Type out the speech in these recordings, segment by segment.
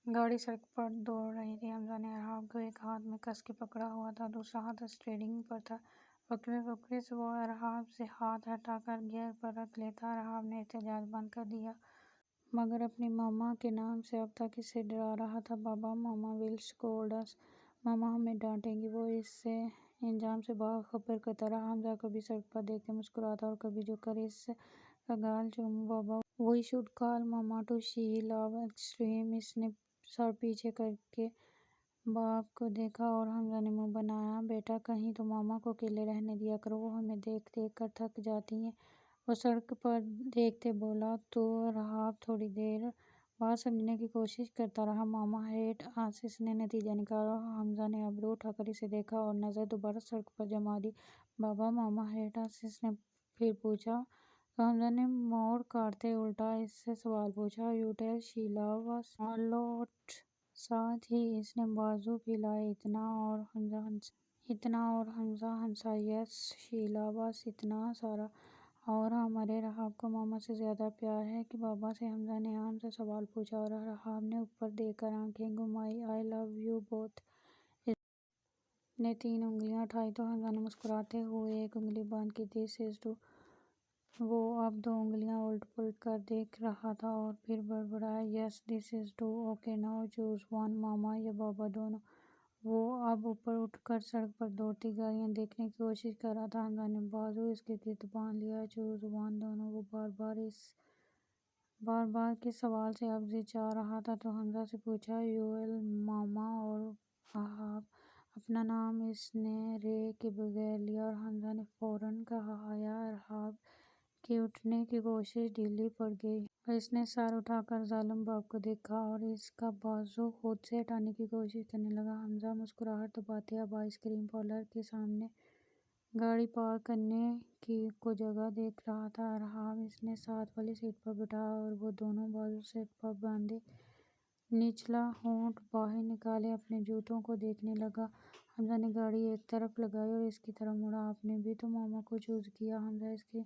گاڑی سڑک پر دوڑ رہی تھی۔ حمزہ نے ارحاب کو ایک ہاتھ میں کس کے پکڑا ہوا تھا، دوسرا ہاتھ اسٹیئرنگ پر تھا۔ وقفے وقفے سے وہ ارحاب سے ہاتھ ہٹا کر گیئر پر رکھ لیتا۔ ارحاب نے احتجاج بند کر دیا، مگر اپنی ماما کے نام سے اب تک اسے ڈرا رہا تھا۔ بابا، ماما ول اسکولڈ اس، ماما ہمیں ڈانٹیں گی۔ وہ اس سے انجام سے باخبر کرتا رہا۔ حمزہ کبھی سڑک پر دیکھتے مسکراتا اور کبھی جھک کر اس کا گال چومو۔ بابا، we should call mama to see love extreme. اس نے سر پیچھے کر کے باپ کو دیکھا اور حمزہ نے منہ بنایا۔ بیٹا، کہیں تو ماما کو اکیلے رہنے دیا کرو، وہ ہمیں دیکھ دیکھ کر تھک جاتی ہیں۔ وہ سڑک پر دیکھتے بولا۔ تو ارحاب تھوڑی دیر بات سمجھنے کی کوشش کرتا رہا۔ ماما ہیٹ اس، اس نے نتیجہ نکالا۔ حمزہ نے ابرو اٹھا کر اسے دیکھا اور نظر دوبارہ سڑک پر جما دی۔ بابا، ماما ہیٹ اس، اس نے پھر پوچھا۔ تو حمزہ نے موڑ کاٹتے الٹا اس سے سوال پوچھا۔ یو ٹیل شی لو اس اے لاٹ۔ ساتھ ہی اس نے بازو پھیلائے۔ اتنا اور حمزہ ہنسا۔ یس شی لو اس، اتنا سارا۔ اور ہمارے ارحاب کو ماما سے زیادہ پیار ہے کہ بابا سے؟ حمزہ نے عام سا سوال پوچھا اور ارحاب نے اوپر دیکھ کر آنکھیں گھمائیں۔ آئی لو یو بوتھ۔ اس نے 3 انگلیاں اٹھائیں تو حمزہ نے مسکراتے ہوئے ایک انگلی بند کی۔ دس از ٹو۔ وہ اب 2 انگلیاں الٹ پلٹ کر دیکھ رہا تھا اور پھر بڑبڑایا۔ Yes this is too. Okay now choose one, mama یا بابا، دونوں۔ وہ اب اوپر اٹھ کر سڑک پر دوڑتی گاڑیاں دیکھنے کی کوشش کر رہا تھا۔ حمزہ نے بازو اس کے گرد باندھ لیا۔ چوز ون، دونوں۔ وہ بار بار کے سوال سے اب ضد چاہ رہا تھا تو حمزہ سے پوچھا۔ یو ول ماما اور ارحاب۔ اپنا نام اس نے رے کے بغیر لیا اور حمزہ نے فوراً کہا آیا۔ ارحاب کی اٹھنے کی کوشش ڈھیلی پڑ گئی اور اس نے سر اٹھا کر ظالم باپ کو دیکھا اور اس کا بازو خود سے ہٹانے کی کوشش کرنے لگا۔ حمزہ مسکراہٹ دباتے اب آئس کریم پارلر کے سامنے گاڑی پارک کرنے کو جگہ دیکھ رہا تھا۔ ارحاب اس نے ساتھ والی سیٹ پر بٹھایا اور وہ دونوں بازو سیٹ پر باندھے نچلا ہونٹ باہر نکالے اپنے جوتوں کو دیکھنے لگا۔ حمزہ نے گاڑی ایک طرف لگائی اور اس کی طرف مڑا۔ آپ نے بھی تو ماما کو چوز کیا۔ حمزہ اس کی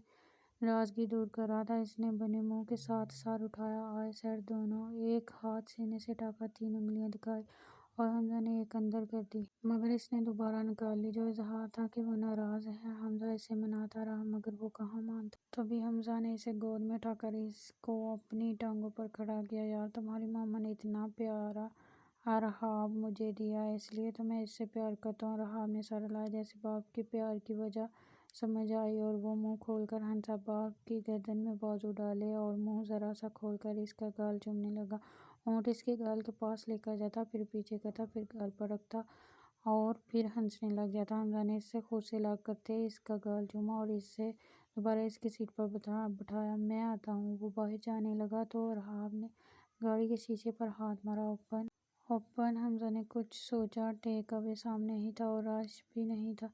ناراضگی دور کر رہا تھا۔ اس نے بنے منہ کے ساتھ سر اٹھایا۔ آئی سیڈ، دونوں۔ ایک ہاتھ سینے سے ہٹا کر 3 انگلیاں دکھائی اور حمزہ نے ایک اندر کر دی۔ مگر اس نے دوبارہ نکال لی، جو اظہار تھا کہ وہ ناراض ہے۔ حمزہ اسے مناتا رہا مگر وہ کہاں مانتا۔ تبھی حمزہ نے اسے گود میں اٹھا کر اس کو اپنی ٹانگوں پر کھڑا کیا۔ یار، تمہاری ماما نے اتنا پیارا ارحاب مجھے دیا ہے، اس لیے تو میں اس سے پیار کرتا ہوں۔ ارحاب نے سر ہلایا جیسے باپ کے پیار کی وجہ سمجھ آئی اور وہ منہ کھول کر ہنسا۔ باپ کی گردن میں بازو ڈالے اور منہ ذرا سا کھول کر اس کا گال چومنے لگا۔ ہونٹ اس کے گال کے پاس لے کر جاتا، پھر پیچھے کرتا، پھر گال پر رکھتا اور پھر ہنسنے لگ جاتا۔ حمزہ نے اسے خود سے الگ کرتے اس کا گال چوما اور اسے دوبارہ اس کی سیٹ پر بٹھایا۔ میں آتا ہوں۔ وہ باہر جانے لگا تو ارحاب نے گاڑی کے شیشے پر ہاتھ مارا۔ اوپن۔ حمزہ نے کچھ سوچا۔ ٹیک اوے سامنے ہی تھا اور رش بھی نہیں تھا۔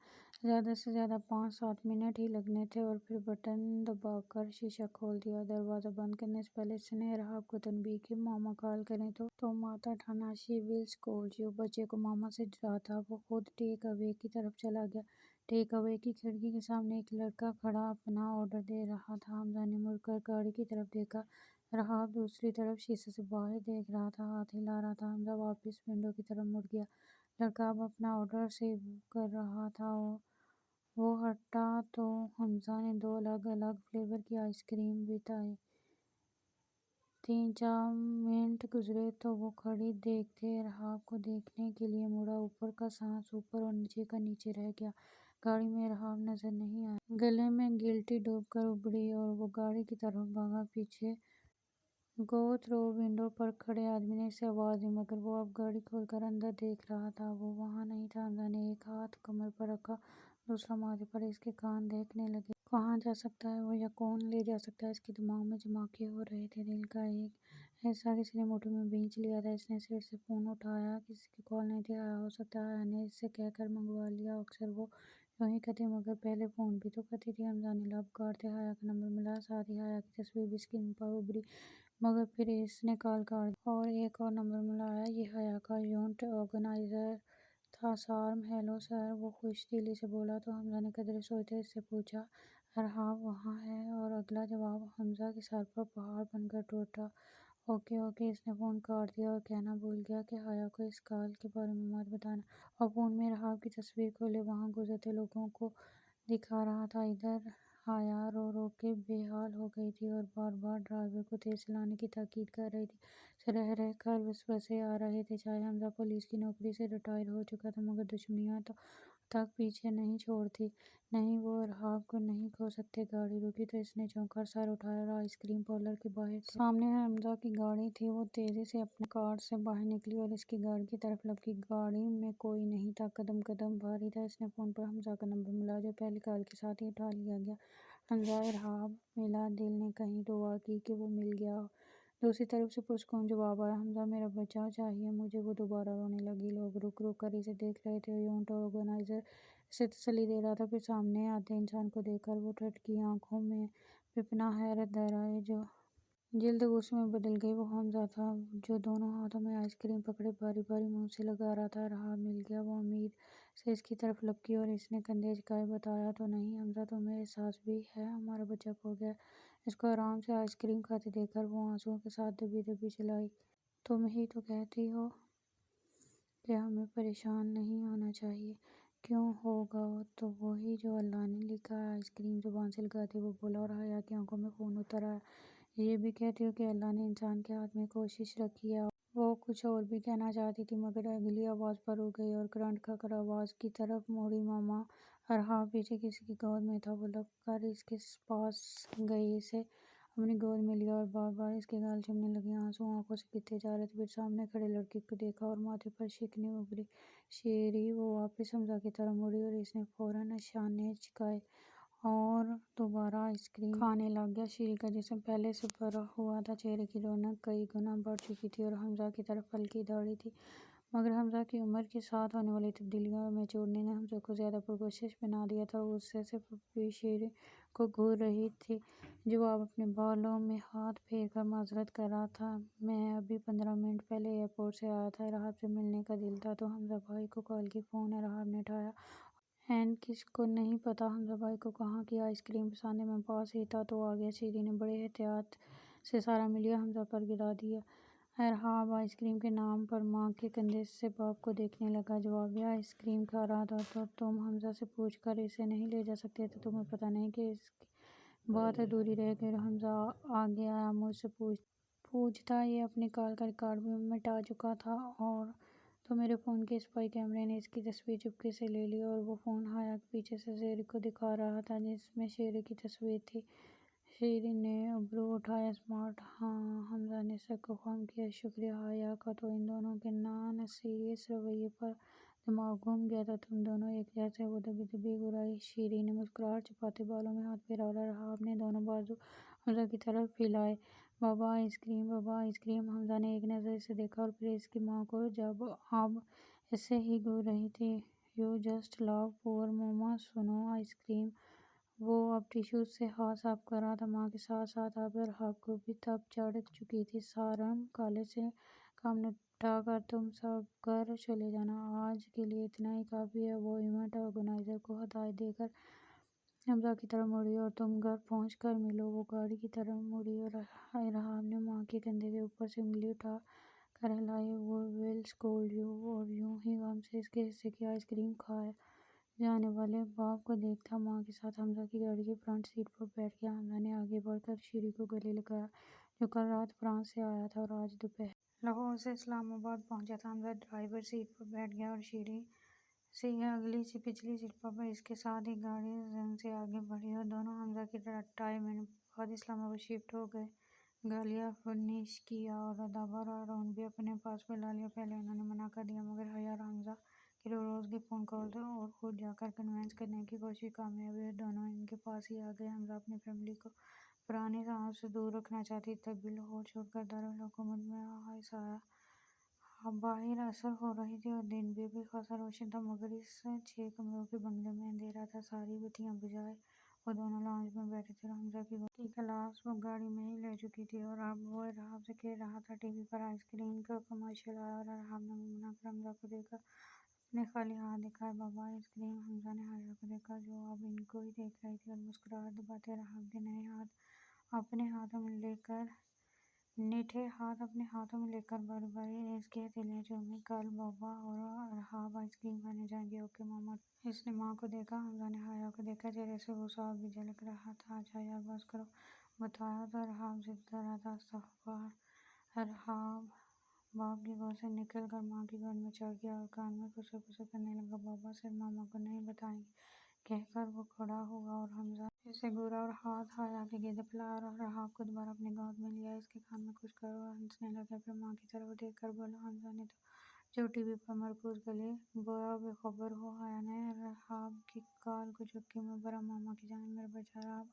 زیادہ سے زیادہ 5-7 منٹ ہی لگنے تھے اور پھر بٹن دبا کر شیشہ کھول دیا۔ دروازہ بند کرنے سے پہلے اس نے ارحاب کو تنبیہ کی۔ ماما کال کریں تو مات اٹھانا، شی ول اسکولڈ یو۔ بچے کو ماما سے ڈر تھا۔ وہ خود ٹیک اوے کی طرف چلا گیا۔ ٹیک اوے کی کھڑکی کے سامنے ایک لڑکا کھڑا اپنا آرڈر دے رہا تھا۔ حمزہ نے مڑ کر گاڑی کی طرف دیکھا۔ ارحاب دوسری طرف شیشے سے باہر دیکھ رہا تھا، ہاتھ ہلا رہا تھا۔ حمزہ واپس ونڈو کی طرف مڑ گیا۔ لڑکا اب اپنا آرڈر سرو کر رہا تھا۔ وہ ہٹا تو حمزہ نے 2 الگ الگ فلیور کی آئس کریم بتائی۔ 3-4 منٹ گزرے تو وہ کھڑی دیکھتے ارحاب کو دیکھنے کے لیے مڑا۔ اوپر کا سانس اوپر اور نیچے کا نیچے رہ گیا۔ گاڑی میں ارحاب نظر نہیں آیا۔ گلے میں گلٹی ڈوب کر ابھری اور وہ گاڑی کی طرف بھاگا۔ پیچھے گو تھرو ونڈو پر کھڑے آدمی نے اسے آواز دی مگر وہ اب گاڑی کھول کر اندر دیکھ رہا تھا۔ وہ وہاں نہیں تھا۔ حمزہ نے ایک ہاتھ کمر پر رکھا، دوسرا ماتھے پر۔ اس کے کان دیکھنے لگے۔ کہاں جا سکتا ہے وہ یا کون لے جا سکتا ہے؟ اس کے دماغ میں دھماکے ہو رہے تھے۔ دل کا ایک حصہ کسی نے مٹھی میں بھینچ لیا تھا۔ اس نے سیٹ سے فون اٹھایا۔ کسی کی کال نہیں تھی۔ آیا ہو سکتا ہے آیا نے اس سے کہہ کر منگوا لیا۔ اکثر وہ یوں ہی کہتی مگر پہلے فون بھی تو کرتی تھی۔ حمزہ نے لب کاٹتے حیا کا نمبر ملایا، ساتھ ہی حیا کی تصویر بھی اسکرین پر ابھری مگر پھر اس نے کال کاٹ دی اور ایک اور نمبر ملایا۔ یہ حیا کا ایونٹ آرگنائزر تھا۔ سارم، ہیلو سر، وہ خوش دلی سے بولا تو حمزہ نے قدرے سوچتے اس سے پوچھا ارحاب وہاں ہے؟ اور اگلا جواب حمزہ کے سر پر پہاڑ بن کر ٹوٹا اوکے اوکے، اس نے فون کاٹ دیا اور کہنا بھول گیا کہ حیا کو اس کال کے بارے میں مت بتانا، اور فون میں رحاب کی تصویر کھولے وہاں گزرتے لوگوں کو دکھا رہا تھا۔ ادھر حیا رو رو کے بے حال ہو گئی تھی اور بار بار ڈرائیور کو تیز چلانے کی تاکید کر رہی تھی۔ رہ رہ کر وسوسے آ رہے تھے، چاہے حمزہ پولیس کی نوکری سے ریٹائر ہو چکا تھا مگر دشمنیاں تو تک پیچھے نہیں چھوڑتی۔ نہیں، وہ رحاب کو نہیں کھو سکتے۔ گاڑی رکی تو اس نے چونک کر سر اٹھایا اور آئس کریم پارلر کے باہر تھے۔ سامنے حمزہ کی گاڑی تھی۔ وہ تیزی سے اپنے کار سے باہر نکلی اور اس کی گاڑی کی طرف لپکی۔ گاڑی میں کوئی نہیں تھا، قدم قدم بھاری تھا۔ اس نے فون پر حمزہ کا نمبر ملایا جو پہلی کال کے ساتھ ہی اٹھا لیا گیا۔ حمزہ رحاب ملا، دل نے کہیں دعا کی کہ وہ مل گیا ہو۔ دوسری طرف سے پرسکون جواب آیا، حمزہ میرا بچہ چاہیے مجھے۔ وہ دوبارہ رونے لگی۔ لوگ رک رک کر اسے دیکھ رہے تھے۔ ایونٹ آرگنائزر اسے تسلی دے رہا تھا، پھر سامنے آتے انسان کو دیکھ کر وہ ٹھٹکی، آنکھوں میں بے پناہ حیرت در آئی جو جلد غصے میں بدل گئی۔ وہ حمزہ تھا جو دونوں ہاتھوں میں آئس کریم پکڑے باری باری منہ سے لگا رہا تھا۔ رحاب مل گیا، وہ امید سے اس کی طرف لپکی اور اس نے کندھے جھکائے، بتایا تو نہیں حمزہ، تمہیں احساس بھی ہے ہمارا بچہ کھو گیا ہے؟ اس کو آرام سے آئس کریم کھاتے دیکھ کر وہ آنسوؤں کے ساتھ دبی دبی چلائی، تم ہی تو کہتی ہو کہ ہمیں پریشان نہیں ہونا چاہیے۔ کیوں ہوگا تو وہی جو اللہ نے لکھا ہے، آئس کریم زبان سے لگاتے وہ بولا اور حیا کی آنکھوں میں خون اتر آیا۔ یہ بھی کہتی ہو کہ اللہ نے انسان کے ہاتھ میں کوشش رکھی ہے؟ وہ کچھ اور بھی کہنا چاہتی تھی مگر اگلی آواز پر رک گئی اور کرنٹ کھا کر آواز کی طرف مڑی۔ ماما! رحاب پیچھے کسی کی گود میں تھا۔ وہ لپ کر اس کے پاس گئی، اسے اپنی گود میں لیا اور بار بار اس کے گال چومنے لگی۔ آنسو آنکھوں سے گرتے جا رہے تھے۔ پھر سامنے کھڑے لڑکے کو دیکھا اور ماتھے پر شکنیں ابھری۔ شیری! وہ واپس حمزہ کی طرف مڑی اور اس نے فوراً نشانے جھکائے اور دوبارہ آئس کریم کھانے لگ گیا۔ شیری کا جسم پہلے سے بھرا ہوا تھا، چہرے کی رونق کئی گنا بڑھ چکی تھی اور حمزہ کی طرف ہلکی داڑھی تھی، مگر حمزہ کی عمر کے ساتھ ہونے والی تبدیلیوں اور میچورٹی نے حمزہ کو زیادہ پرکشش بنا دیا تھا۔ غصے سے پھپھی شیری کو گھور رہی تھی جب اپنے بالوں میں ہاتھ پھیر کر معذرت کر رہا تھا۔ میں ابھی 15 منٹ پہلے ایئرپورٹ سے آیا تھا، رحاب سے ملنے کا دل تھا تو حمزہ بھائی کو کال کی۔ فون رحاب نے اٹھایا اینڈ کس کو نہیں پتا حمزہ بھائی کو کہاں کی آئس کریم پسند ہے، میں پاس ہی تھا تو آ گیا۔ شیری نے بڑے احتیاط سے سارا ملیہ حمزہ پر گرا دیا۔ رحاب آئس کریم کے نام پر ماں کے کندھے سے باپ کو دیکھنے لگا۔ جواب یہ آئس کریم کھا رہا تھا تو تم حمزہ سے پوچھ کر اسے نہیں لے جا سکتے تھے؟ تمہیں پتہ نہیں کہ اس کی بات ادھوری رہ گئی؟ حمزہ آگے آیا، مجھ سے پوچھتا، یہ اپنی کال کا ریکارڈ بھی مٹا چکا تھا اور تو میرے فون کے اسپائی کیمرے نے اس کی تصویر چپکے سے لے لی اور وہ فون حیا کے پیچھے سے شیری کو دکھا رہا تھا جس میں شیری کی تصویر تھی۔ شیری نے ابرو اٹھائے، اسمارٹ ہاں؟ حمزہ نے سر کو خم کیا، شکریہ۔ حیا کا تو ان دونوں کے نان سیریس رویے پر دماغ گھوم گیا تھا، تم دونوں ایک جیسے؟ وہ دبی دبی گرائی۔ شیری نے مسکراہٹ چھپاتے بالوں میں ہاتھ پھیرا اور رحاب نے دونوں بازو حمزہ کی طرف پھیلائے۔ بابا آئس کریم، بابا آئس کریم۔ حمزہ نے ایک نظر اسے دیکھا اور پھر اس کی ماں کو جب اب اس سے ہی گھور رہی تھی۔ یو جسٹ لو پور مما، سنو آئس کریم۔ وہ اب ٹشوز سے ہاتھ صاف کر رہا تھا۔ ماں کے ساتھ ساتھ اب رحاب کو بھی تپ چڑھ چکی تھی۔ سارم، کالج سے کام نپٹا کر تم سب گھر چلے جانا، آج کے لیے اتنا ہی کافی ہے۔ وہ ایونٹ آرگنائزر کو ہدایت دے کر حمزہ کی طرف مڑی، اور تم گھر پہنچ کر ملو۔ وہ گاڑی کی طرف مڑی اور رحاب نے ماں کے کندھے کے اوپر سے انگلی اٹھا کر ہلائی، وہ ول اسکولڈ یو، اور یوں ہی غم سے اس کے حصے کی آئس کریم کھائے جانے والے باپ کو دیکھتا ماں کے ساتھ حمزہ کی گاڑی کی فرنٹ سیٹ پر بیٹھ گیا۔ حمزہ نے آگے بڑھ کر شیری کو گلے لگایا جو کل رات فرانس سے آیا تھا اور آج دوپہر لاہور سے اسلام آباد پہنچا تھا۔ حمزہ ڈرائیور سیٹ پر بیٹھ گیا اور شیری سے پچھلی سیٹ پر اس کے ساتھ ہی گاڑی زن سے آگے بڑھی اور دونوں حمزہ کی 2.5 منٹ بعد اسلام آباد شفٹ ہو گئے۔ گالیہ فنش کیا اور ادابر اور ارون بھی اپنے پاس بلا لیا۔ پہلے انہوں نے منع کر دیا مگر حیا اور حمزہ کی روز کے فون کالز اور خود جا کر کنونس کرنے کی کوشش کامیاب ہوئی اور دونوں ان کے پاس ہی آ گئے۔ حمزہ اپنی فیملی کو پرانی سانس سے دور رکھنا چاہتی تھی، تب بھی لاہور چھوڑ کر دارالحکومت میں آیا باہر عصر ہو رہی تھی اور دن بھی خاصا روشن تھا مگر اس 6 کمروں کے بنگلے میں اندھیرا تھا۔ ساری بتیاں بجھائے وہ دونوں لاؤنج میں بیٹھے تھے اور حمزہ کی کلاس وہ گاڑی میں ہی لے چکی تھی اور اب وہ رحاب سے کہہ رہا تھا۔ ٹی وی پر آئس کریم کا کمرشل آیا اور رحاب نے ممنوع کر حمزہ کو دیکھ کر اپنے خالی ہاتھ دکھائے، بابا آئس کریم۔ حمزہ نے حیا کو دیکھا جو اب ان کو ہی دیکھ رہی تھی اور مسکراہٹ دباتے رحاب کے نئے ہاتھ اپنے ہاتھوں میں لے کر نیٹھے ہاتھ اپنے ہاتھوں میں لے کر باری باری اس کی ہتھیلیاں چومی۔ کل بابا اور رحاب آئس کریم کھانے جائیں گے۔ اوکے ماما۔ اس نے ماں کو دیکھا، حمزہ نے حیا کو دیکھا، چہرے سے غصہ اب بھی جھلک رہا تھا۔ اچھا یار بس کرو، بتاؤ تو رحاب ضد کر رہا تھا۔ استغفار۔ رحاب باپ کی گود سے نکل کر ماں کی گود میں چڑھ گیا اور کان میں پھسر پھسر کرنے لگا۔ بابا صرف ماما کو نہیں بتائیں گے کہہ کر وہ کھڑا ہوا اور حمزہ سے گورا اور ہاتھ حیا کے گیدے پھیلایا اور رحاب کو دوبارہ اپنی گود میں لیا۔ اس کے کان میں کچھ کہا اور ہنسنے لگا، پھر ماں کی طرف دیکھ کر بولا۔ حمزہ نے تو جو ٹی وی پر مرکوز گلے گویا بے خبر ہو۔ حیا نے رحاب کی گال کو چپکی میں بھرا۔ ماما کی جان میرا بچہ رحاب۔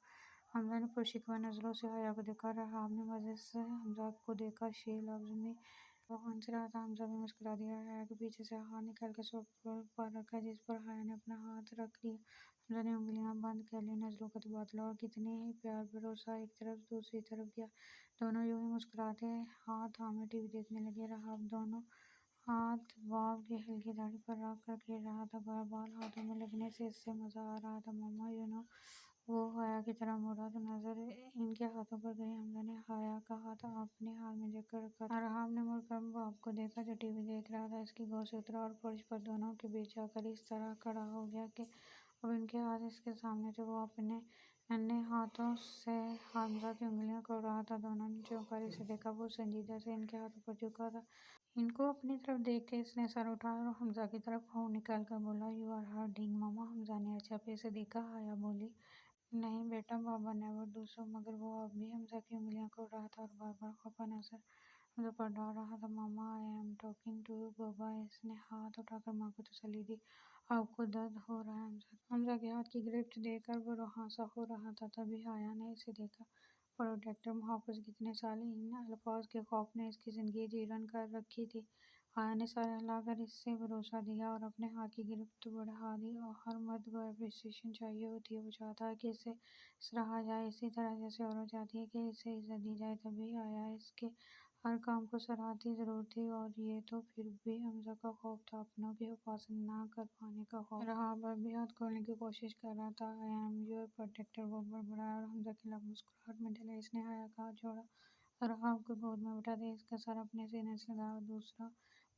حمزہ نے پرشکوہ نظروں سے حیا کو دیکھا۔ رحاب نے مزے سے حمزہ کو دیکھا۔ شی لوز می۔ وہ ہنس رہا تھا۔ حمزہ بھی مسکرا دیا۔ حیا کے پیچھے سے ہاتھ نکال کے سوفے پر رکھا جس پر حیا نے اپنا ہاتھ رکھ دیا۔ حمزہ نے انگلیاں بند کر لیں۔ نظروں کا تبادلہ اور کتنی ہی پیار بھروسہ ایک طرف دوسری طرف کیا۔ دونوں یوں ہی مسکراتے ہاتھ تھامے ٹی وی دیکھنے لگے۔ رحاب دونوں ہاتھ باپ کی ہلکی داڑھی پر رکھ کر کھیل رہا تھا، گویا بال ہاتھوں میں لگنے سے اس سے مزہ آ رہا تھا۔ ماما یو نو۔ وہ حیا کی طرف مڑا تو نظر ان کے ہاتھوں پر گئی۔ حمزہ نے حیا کا ہاتھ اپنے ہاتھ میں جکڑ رکھا تھا۔ رحاب نے مڑ کر باپ کو دیکھا جو ٹی وی دیکھ رہا تھا۔ اس کی گود سے اترا اور فرش پر دونوں کے بیچ آ کر اس طرح کھڑا ہو گیا کہ اب ان کے ہاتھ اس کے سامنے تھے۔ وہ اپنے ننھے ہاتھوں سے حمزہ کی انگلیاں کھول رہا تھا۔ دونوں نے چونکاری سے دیکھا۔ وہ سنجیدہ سے ان کے ہاتھوں پر جھکا تھا۔ ان کو اپنی طرف دیکھ کے اس نے سر اٹھایا اور حمزہ کی طرف منہ نکال کر بولا، یو آر ہرٹنگ ماما۔ حمزہ نے اچھا پے سے دیکھا۔ حیا بولی، نہیں بیٹا بابا نیور ڈو سو، مگر وہ اب بھی حمزہ کی انگلیاں کھول رہا تھا اور بار بار خفا نظر حمزہ پر ڈال رہا تھا۔ Mama I am talking to you بابا۔ اس نے ہاتھ اٹھا کر ماں کو تسلی دی۔ آپ کو درد ہو رہا ہے؟ حمزہ کے ہاتھ کی گرفت دیکھ کر وہ روحاں سا ہو رہا تھا۔ تبھی حیا نے اسے دیکھا۔ پروٹیکٹر، محافظ، کتنے سال ان الفاظ کے خوف نے اس کی زندگی جیرن کر رکھی تھی۔ حیا نے سر ہلا کر اس سے بھروسہ دیا اور اپنے ہاتھ کی گرفت بڑھا دی۔ ہر مرد کو اپریسیشن چاہیے ہوتی ہے۔ وہ چاہتا ہے کہ اسے سراہا جائے اسی طرح جیسے عورت چاہتی ہے کہ اسے عزت دی جائے۔ تبھی حیا اس کے ہر کام کو سراہتی ضرور تھی اور یہ تو پھر بھی حمزہ کا خوف تھا، اپنوں کی حفاظت نہ کر پانے کا خوف۔ رحاب اب بھی ہاتھ کھولنے کی کوشش کر رہا تھا۔ آئی ایم یور پروٹیکٹر، وہ بڑبڑایا اور حمزہ کی لب مسکراہٹ میں ڈھلے۔ اس نے حیا کا ہاتھ چھوڑا اور رحاب کو گود میں بٹھا دیا، اس کا سر اپنے سینے سے لگایا اور دوسرا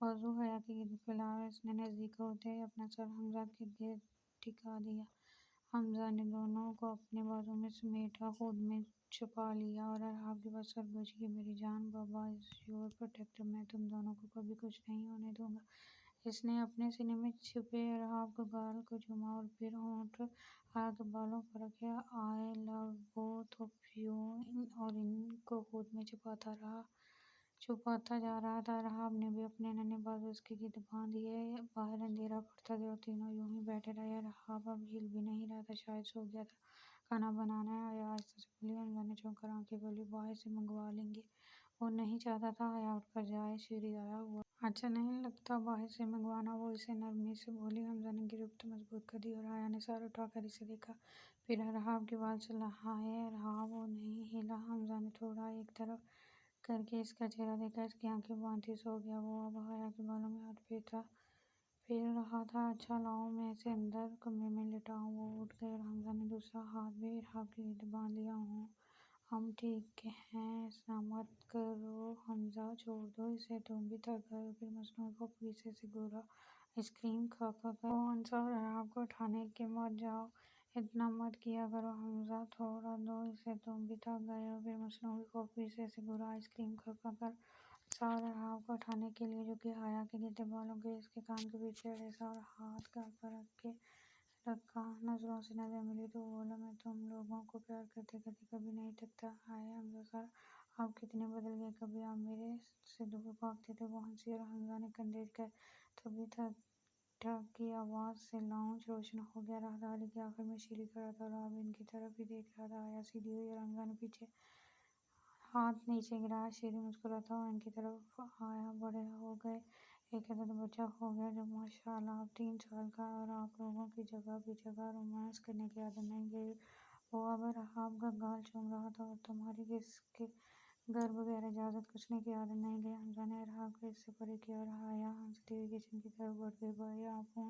بازو حیا کے گرد پھیلایا اور اس نے نزدیک ہوتے ہی اپنا سر حمزہ کے گرد ٹکا دیا۔ حمزہ نے دونوں کو اپنے بازو میں سمیٹا، خود میں چھپا لیا اور رحاب کے پاس سر گوشی کی، میری Jan Baba is your protector, میں تم دونوں کو کبھی کچھ نہیں ہونے دوں گا۔ اس نے اپنے سینے میں چھپے رحاب کے گال کو چوما اور پھر ہونٹ حیا کے بالوں پر رکھے۔ آئی لو بوتھ آف یو، اور ان کو خود میں چھپاتا جا رہا تھا۔ رحاب نے بھی اپنے ننھے بازو اس کے گرد باندھ دیے۔ باہر اندھیرا پڑتا گیا اور تینوں یوں ہی بیٹھے رہے۔ رحاب اب ہل بھی نہیں رہا تھا، شاید سو گیا تھا۔ کھانا بنانا ہے؟ حیا آہستہ سے بولی۔ حمزہ نے چونک کر آنکھیں کھولی۔ باہر سے منگوا لیں گے؟ وہ نہیں چاہتا تھا حیا اٹھ کر جائے، شیری آیا ہوا۔ اچھا نہیں لگتا باہر سے منگوانا، وہ اسے نرمی سے بولی۔ حمزہ نے گرفت مضبوط کر دی اور حیا نے سر اٹھا کر اسے دیکھا، پھر رحاب کے بال سہلائے۔ رحاب وہ نہیں ہلا۔ حمزہ نے تھوڑا ایک طرف کر کے اس کا چہرہ دیکھا، اس کی آنکھیں بند تھیں۔ سو گیا وہ اب حیا کے بالوں میں ہاتھ پھیر رہا تھا۔ اچھا لاؤ میں اسے اندر کمرے میں لٹاؤں۔ وہ اٹھ گئے اور حمزہ نے دوسرا ہاتھ بھی رحاب کے گرد باندھ لیا۔ ہم ٹھیک ہیں، ایسا مت کرو حمزہ، چھوڑ دو اسے، تم بھی تھک گئے ہو۔ پھر مصنوعی خفگی سے اسے گورا۔ آئس کریم کھا کر وہ ہنسا اور رحاب کو اٹھانے کے بعد، جاؤ اتنا مت کیا کرو حمزہ، تھوڑا دو اسے، تم بھی تھک گئے ہو۔ پھر مصنوعی خفگی سے اسے گورا۔ آئس کریم کھا کر ہنسا اور رحاب کو اٹھانے کے لیے جھکی۔ حیا کے گرد بالوں کے اس کے کان کے پیچھے اڑے سا اور ہاتھ گال پر رکھا۔ نظروں سے نظر ملی تو وہ بولا، میں تم لوگوں کو پیار کرتے کرتے کبھی نہیں تھکتا۔ ہائے حمزہ سر، آپ کتنے بدل گئے، کبھی آپ میرے سے دور بھاگتے تھے۔ وہ ہنسی اور حمزہ نے کندھے جھکائے۔ تبھی ٹھک ٹھک کی آواز سے لاؤنج روشن ہو گیا۔ راہداری کے آخر میں شیری کھڑا تھا اور اب ان کی طرف ہی دیکھ رہا تھا۔ حیا سیدھی ہوئی اور حمزہ نے پیچھے ہاتھ نیچے گرایا۔ شیری مسکراتا ہوا ان کی طرف آیا، بڑے ہو گئے، ایک عدد بچہ ہو گیا جو ماشاء اللہ اب 3 سال کا ہے اور آپ لوگوں کی جگہ بے جگہ رومانس کرنے کی عادت نہیں گئی۔ وہ اب رحاب کا گال چوم رہا تھا، اور تمہاری کس کے گھر بغیر اجازت گھسنے کی عادت نہیں گئی۔ حمزہ نے رحاب کو اس سے پرے کیا اور حیا ہنستی ہوئی کچن کی طرف بڑھ گئی۔ بھائی آپ فون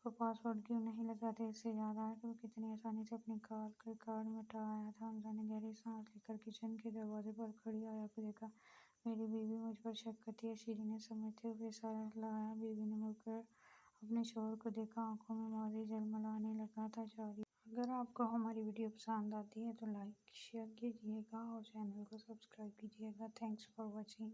اور پاس ورڈ کیوں نہیں لگاتے؟ اس سے یاد آیا کہ وہ کتنی آسانی سے اپنی کال کا ریکارڈ مٹا آیا تھا۔ حمزہ نے گہری سانس لے کر کچن کے دروازے پر کھڑی آیا کو دیکھا۔ میری بیوی مجھ پر شک کرتی ہے، شیریں نے سمجھتے ہوئے سر ہلایا۔ بیوی نے مڑ کر اپنے شوہر کو دیکھا، آنکھوں میں ماضی جھلملانے لگا تھا۔ جاری اگر آپ کو ہماری ویڈیو پسند آتی ہے تو لائک شیئر کیجیے گا اور چینل کو سبسکرائب کیجیے گا۔ Thanks for watching.